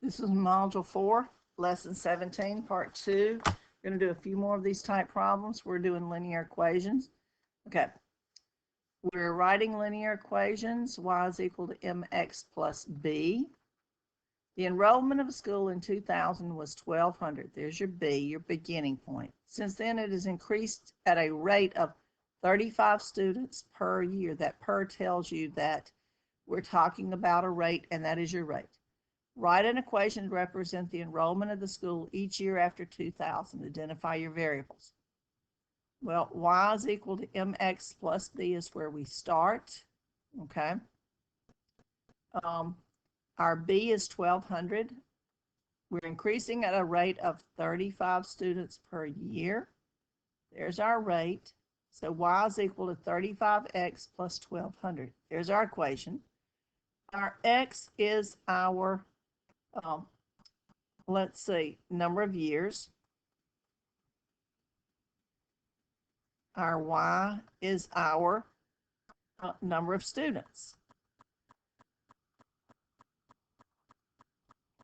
This is Module 4, Lesson 17, Part 2. We're going to do a few more of these type problems. We're doing linear equations. Okay. We're writing linear equations. Y is equal to mx plus b. The enrollment of a school in 2000 was 1,200. There's your B, your beginning point. Since then, it has increased at a rate of 35 students per year. That per tells you that we're talking about a rate, and that is your rate. Write an equation to represent the enrollment of the school each year after 2000. Identify your variables. Well, y is equal to mx plus b is where we start. Okay. Our b is 1,200. We're increasing at a rate of 35 students per year. There's our rate. So y is equal to 35x plus 1,200. There's our equation. Our x is our let's see, number of years. Our y is our number of students.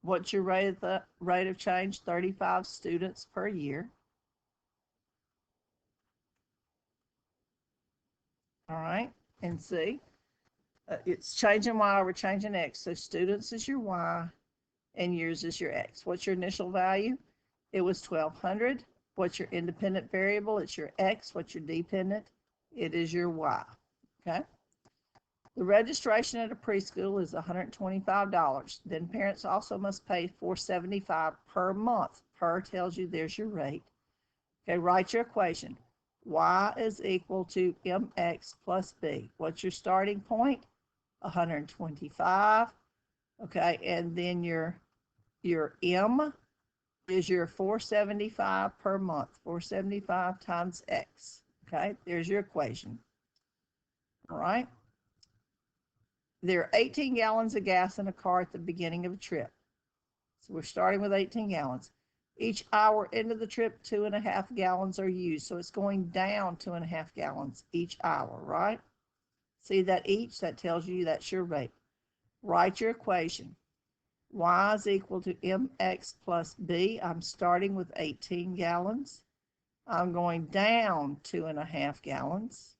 What's your rate of change? 35 students per year. All right, and see, it's changing y over changing x. So students is your y, and years is your x. What's your initial value? It was 1,200. What's your independent variable? It's your x. What's your dependent? It is your y. Okay. The registration at a preschool is $125. Then parents also must pay $475 per month. Per tells you there's your rate. Okay, write your equation. Y is equal to mx plus b. What's your starting point? 125. Okay, and then your m is your 475 per month. 475 times x. Okay, there's your equation. All right. There are 18 gallons of gas in a car at the beginning of a trip. So we're starting with 18 gallons. Each hour into the trip, 2.5 gallons are used. So it's going down 2.5 gallons each hour, right? See that each? That tells you that's your rate. Write your equation. Y is equal to mx plus b. I'm starting with 18 gallons. I'm going down 2.5 gallons.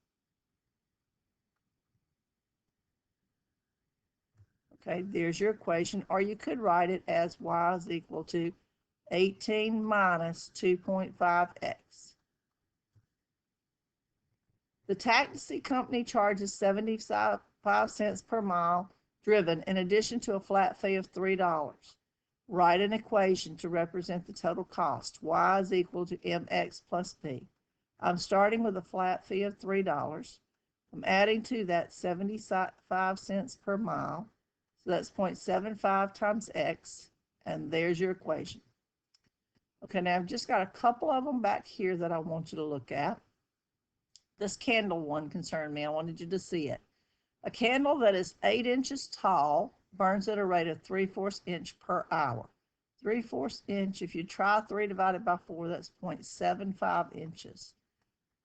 Okay, there's your equation. Or you could write it as y is equal to 18 minus 2.5x. The taxi company charges 75 cents per mile driven in addition to a flat fee of $3. Write an equation to represent the total cost. Y is equal to mx plus b. I'm starting with a flat fee of $3. I'm adding to that 75 cents per mile. So that's 0.75 times x, and there's your equation. Okay, now I've just got a couple of them back here that I want you to look at. This candle one concerned me. I wanted you to see it. A candle that is 8 inches tall burns at a rate of 3/4 inch per hour. 3/4 inch, if you try 3 divided by 4, that's 0.75 inches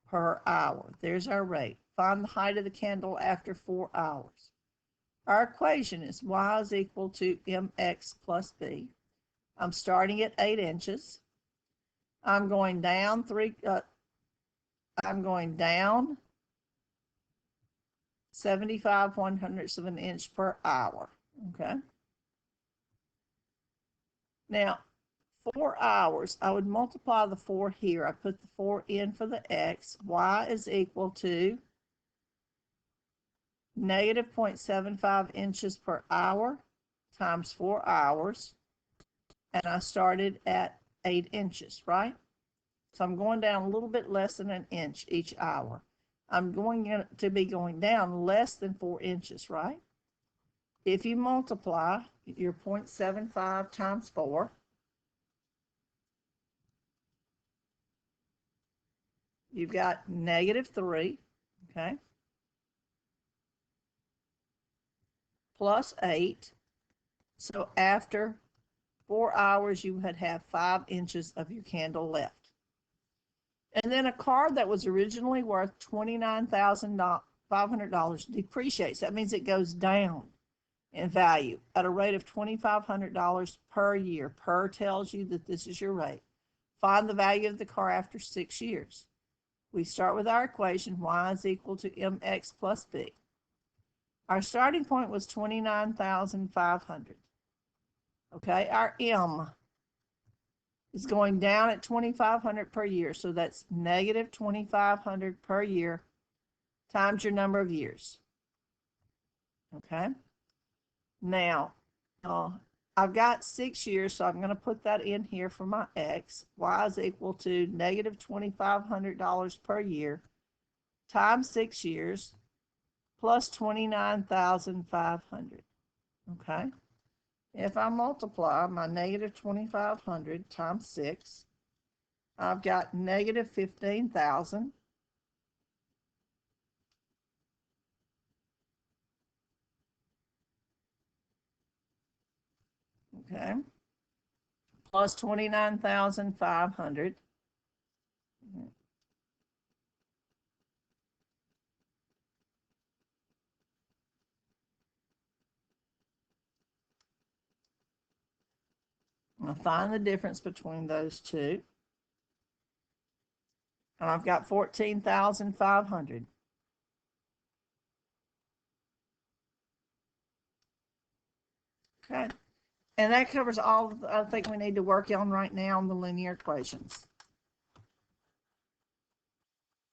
per hour. There's our rate. Find the height of the candle after 4 hours. Our equation is y is equal to mx plus b. I'm starting at 8 inches. I'm going down 75/100ths of an inch per hour. Okay. Now, 4 hours, I would multiply the 4 here. I put the 4 in for the x. Y is equal to negative 0.75 inches per hour times 4 hours. And I started at 8 inches, right? So I'm going down a little bit less than an inch each hour. I'm going to be going down less than 4 inches, right? If you multiply your 0.75 times 4, you've got -3, okay, plus 8. So after 4 hours, you would have 5 inches of your candle left. And then a car that was originally worth $29,500 depreciates. That means it goes down. in value at a rate of $2,500 per year. Per tells you that this is your rate. Find the value of the car after 6 years. We start with our equation, y is equal to mx plus b. Our starting point was 29,500. Okay, our m is going down at 2,500 per year, so that's negative 2,500 per year times your number of years. Okay, now I've got 6 years, so I'm going to put that in here for my x. Y is equal to negative $2,500 per year times 6 years plus 29,500. Okay, if I multiply my negative 2,500 times 6, I've got negative 15,000 okay, plus 29,500. I'll find the difference between those two. And I've got 14,500. Okay. And that covers all I think we need to work on right now on the linear equations.